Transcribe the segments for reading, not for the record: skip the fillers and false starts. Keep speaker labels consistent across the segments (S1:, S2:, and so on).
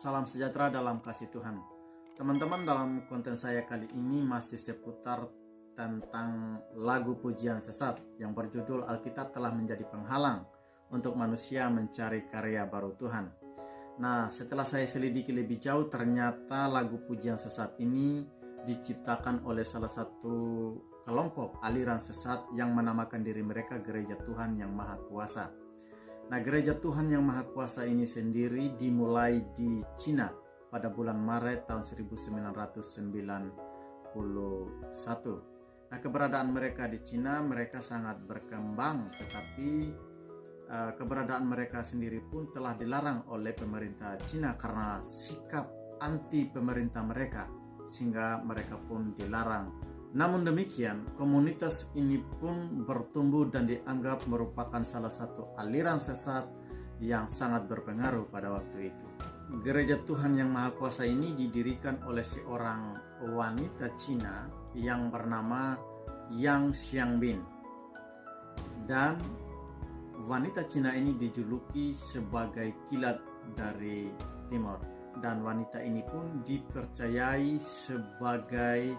S1: Salam sejahtera dalam kasih Tuhan. Teman-teman, dalam konten saya kali ini masih seputar tentang lagu pujian sesat yang berjudul Alkitab telah menjadi penghalang untuk manusia mencari karya baru Tuhan. Nah, setelah saya selidiki lebih jauh, ternyata lagu pujian sesat ini diciptakan oleh salah satu kelompok aliran sesat yang menamakan diri mereka Gereja Tuhan Yang Maha Kuasa. Nah, Gereja Tuhan Yang Maha Kuasa ini sendiri dimulai di Cina pada bulan Maret tahun 1991. Nah, keberadaan mereka di Cina, mereka sangat berkembang, tetapi keberadaan mereka sendiri pun telah dilarang oleh pemerintah Cina karena sikap anti pemerintah mereka, sehingga mereka pun dilarang. Namun demikian, komunitas ini pun bertumbuh dan dianggap merupakan salah satu aliran sesat yang sangat berpengaruh pada waktu itu. Gereja Tuhan Yang Maha Kuasa ini didirikan oleh seorang wanita Cina yang bernama Yang Xiangbin. Dan wanita Cina ini dijuluki sebagai kilat dari timur. Dan wanita ini pun dipercayai sebagai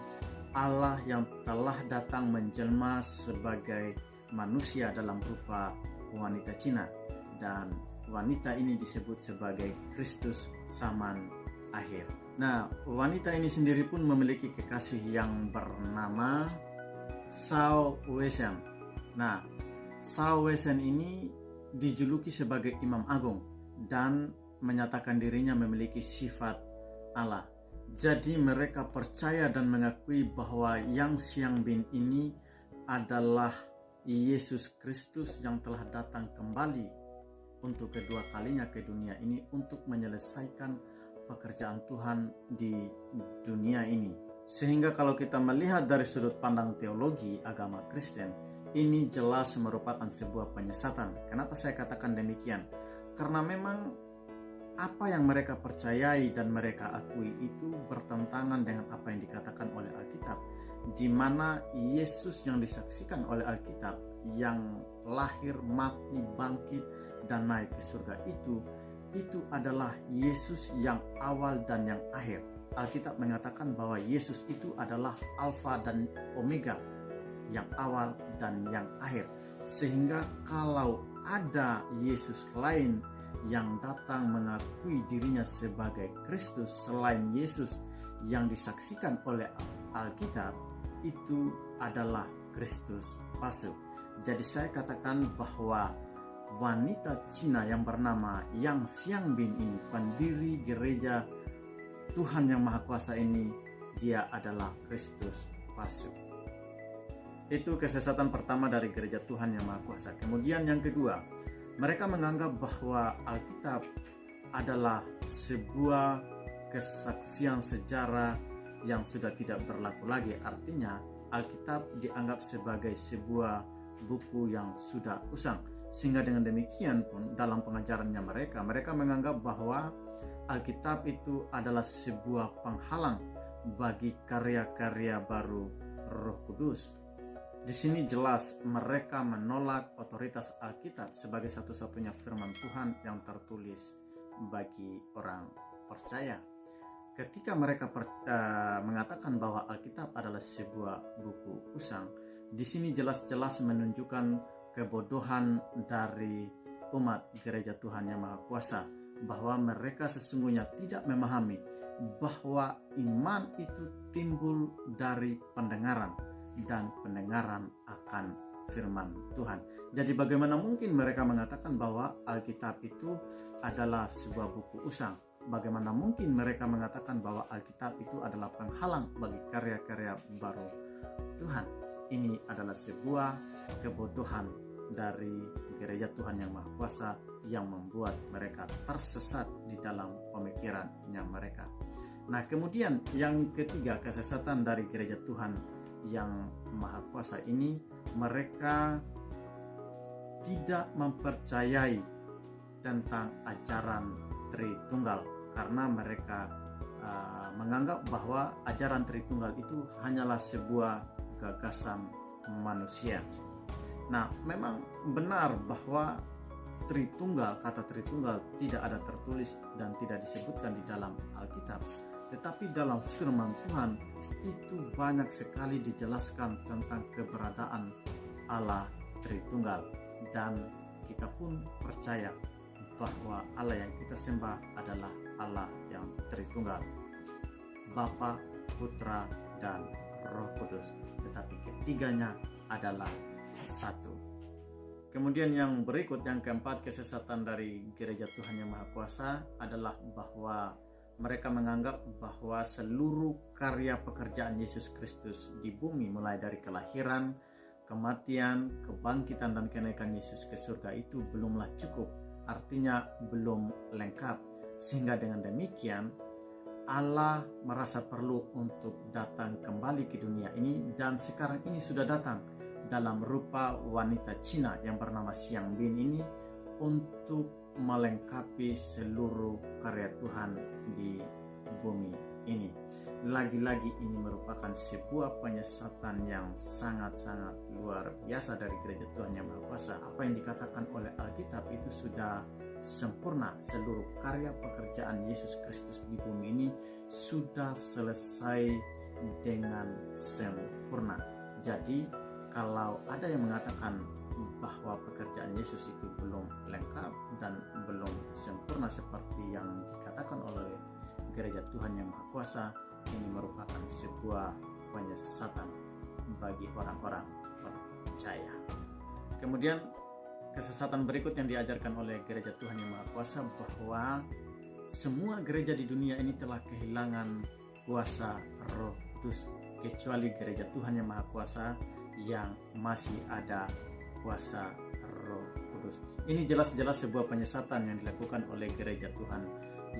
S1: Allah yang telah datang menjelma sebagai manusia dalam rupa wanita Cina, dan wanita ini disebut sebagai Kristus zaman akhir. Nah, wanita ini sendiri pun memiliki kekasih yang bernama Shao Weishan. Nah, Shao Weishan ini dijuluki sebagai Imam Agung dan menyatakan dirinya memiliki sifat Allah. Jadi mereka percaya dan mengakui bahwa Yang Xiangbin ini adalah Yesus Kristus yang telah datang kembali untuk kedua kalinya ke dunia ini untuk menyelesaikan pekerjaan Tuhan di dunia ini. Sehingga kalau kita melihat dari sudut pandang teologi agama Kristen, ini jelas merupakan sebuah penyesatan. Kenapa saya katakan demikian? Karena memang apa yang mereka percayai dan mereka akui itu bertentangan dengan apa yang dikatakan oleh Alkitab, di mana Yesus yang disaksikan oleh Alkitab, yang lahir, mati, bangkit, dan naik ke surga itu adalah Yesus yang awal dan yang akhir. Alkitab mengatakan bahwa Yesus itu adalah Alfa dan Omega, yang awal dan yang akhir. Sehingga kalau ada Yesus lain yang datang mengakui dirinya sebagai Kristus selain Yesus yang disaksikan oleh Alkitab, itu adalah Kristus palsu. Jadi saya katakan bahwa wanita Cina yang bernama Yang Xiangbin ini, pendiri Gereja Tuhan Yang Maha Kuasa ini, dia adalah Kristus palsu. Itu kesesatan pertama dari Gereja Tuhan Yang Maha Kuasa. Kemudian yang kedua, mereka menganggap bahwa Alkitab adalah sebuah kesaksian sejarah yang sudah tidak berlaku lagi. Artinya Alkitab dianggap sebagai sebuah buku yang sudah usang. Sehingga dengan demikian pun dalam pengajarannya mereka menganggap bahwa Alkitab itu adalah sebuah penghalang bagi karya-karya baru Roh Kudus. Di sini jelas mereka menolak otoritas Alkitab sebagai satu-satunya firman Tuhan yang tertulis bagi orang percaya. Ketika mereka mengatakan bahwa Alkitab adalah sebuah buku usang, di sini jelas-jelas menunjukkan kebodohan dari umat Gereja Tuhan Yang Maha Kuasa, bahwa mereka sesungguhnya tidak memahami bahwa iman itu timbul dari pendengaran, dan pendengaran akan firman Tuhan. Jadi bagaimana mungkin mereka mengatakan bahwa Alkitab itu adalah sebuah buku usang? Bagaimana mungkin mereka mengatakan bahwa Alkitab itu adalah penghalang bagi karya-karya baru Tuhan? Ini adalah sebuah kebodohan dari Gereja Tuhan Yang Maha Kuasa yang membuat mereka tersesat di dalam pemikirannya mereka. Nah, kemudian yang ketiga, kesesatan dari Gereja Tuhan Yang Maha Kuasa ini, mereka tidak mempercayai tentang ajaran Tritunggal karena mereka menganggap bahwa ajaran Tritunggal itu hanyalah sebuah gagasan manusia. Nah, memang benar bahwa Tritunggal, kata Tritunggal tidak ada tertulis dan tidak disebutkan di dalam Alkitab. Tetapi dalam firman Tuhan itu banyak sekali dijelaskan tentang keberadaan Allah Tritunggal. Dan kita pun percaya bahwa Allah yang kita sembah adalah Allah yang Tritunggal, Bapa, Putra, dan Roh Kudus. Tetapi ketiganya adalah satu. Kemudian yang berikut, yang keempat, kesesatan dari gereja Tuhan Yang Maha Kuasa adalah bahwa mereka menganggap bahwa seluruh karya pekerjaan Yesus Kristus di bumi, mulai dari kelahiran, kematian, kebangkitan, dan kenaikan Yesus ke surga itu belumlah cukup, artinya belum lengkap. Sehingga dengan demikian Allah merasa perlu untuk datang kembali ke dunia ini, dan sekarang ini sudah datang dalam rupa wanita Cina yang bernama Xiang Bin ini untuk melengkapi seluruh karya Tuhan di bumi ini. Lagi-lagi ini merupakan sebuah penyesatan yang sangat-sangat luar biasa dari gereja Tuhan Yang Maha Kuasa. Apa yang dikatakan oleh Alkitab itu sudah sempurna. Seluruh karya pekerjaan Yesus Kristus di bumi ini sudah selesai dengan sempurna. Jadi kalau ada yang mengatakan bahwa pekerjaan Yesus itu belum lengkap dan belum sempurna seperti yang dikatakan oleh gereja Tuhan Yang Maha Kuasa, ini merupakan sebuah penyesatan bagi orang-orang percaya. Kemudian kesesatan berikut yang diajarkan oleh gereja Tuhan Yang Maha Kuasa, bahwa semua gereja di dunia ini telah kehilangan kuasa Roh Kudus kecuali gereja Tuhan Yang Maha Kuasa yang masih ada kuasa Roh Kudus. Ini jelas-jelas sebuah penyesatan yang dilakukan oleh gereja Tuhan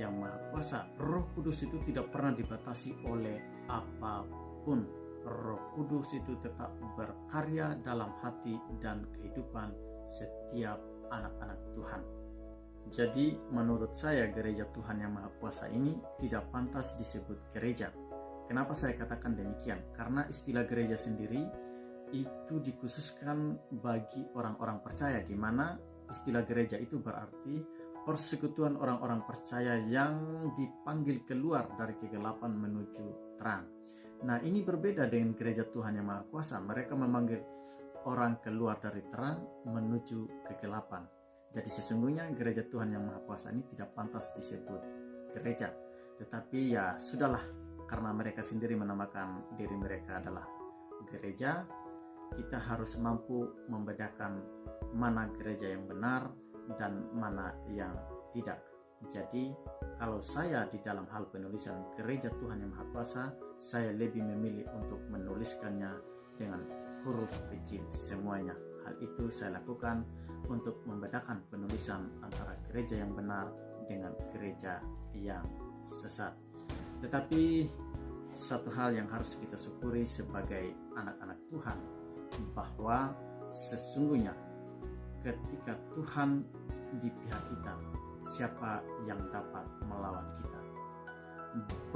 S1: Yang Maha Kuasa. Roh Kudus itu tidak pernah dibatasi oleh apapun. Roh Kudus itu tetap berkarya dalam hati dan kehidupan setiap anak-anak Tuhan. Jadi menurut saya gereja Tuhan Yang Maha Kuasa ini tidak pantas disebut gereja. Kenapa saya katakan demikian? Karena istilah gereja sendiri itu dikhususkan bagi orang-orang percaya, di mana istilah gereja itu berarti persekutuan orang-orang percaya yang dipanggil keluar dari kegelapan menuju terang. Nah, ini berbeda dengan gereja Tuhan Yang Maha Kuasa. Mereka memanggil orang keluar dari terang menuju kegelapan. Jadi sesungguhnya gereja Tuhan Yang Maha Kuasa ini tidak pantas disebut gereja. Tetapi ya sudahlah, karena mereka sendiri menamakan diri mereka adalah gereja, kita harus mampu membedakan mana gereja yang benar dan mana yang tidak. Jadi kalau saya di dalam hal penulisan gereja Tuhan Yang Maha Kuasa, saya lebih memilih untuk menuliskannya dengan huruf kecil semuanya. Hal itu saya lakukan untuk membedakan penulisan antara gereja yang benar dengan gereja yang sesat. Tetapi satu hal yang harus kita syukuri sebagai anak-anak Tuhan, bahwa sesungguhnya ketika Tuhan di pihak kita, siapa yang dapat melawan kita?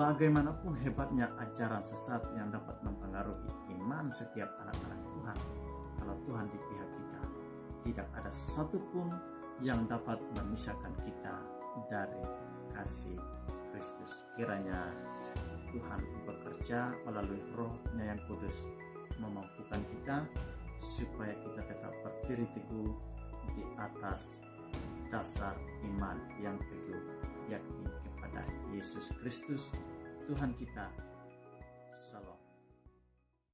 S1: Bagaimanapun hebatnya ajaran sesat yang dapat mempengaruhi iman setiap anak-anak Tuhan, kalau Tuhan di pihak kita, tidak ada satupun yang dapat memisahkan kita dari kasih Kristus. Kiranya Tuhan bekerja melalui Roh-Nya yang kudus memampukan kita supaya kita tetap berdiri teguh di atas dasar iman yang teguh, yakni kepada Yesus Kristus Tuhan kita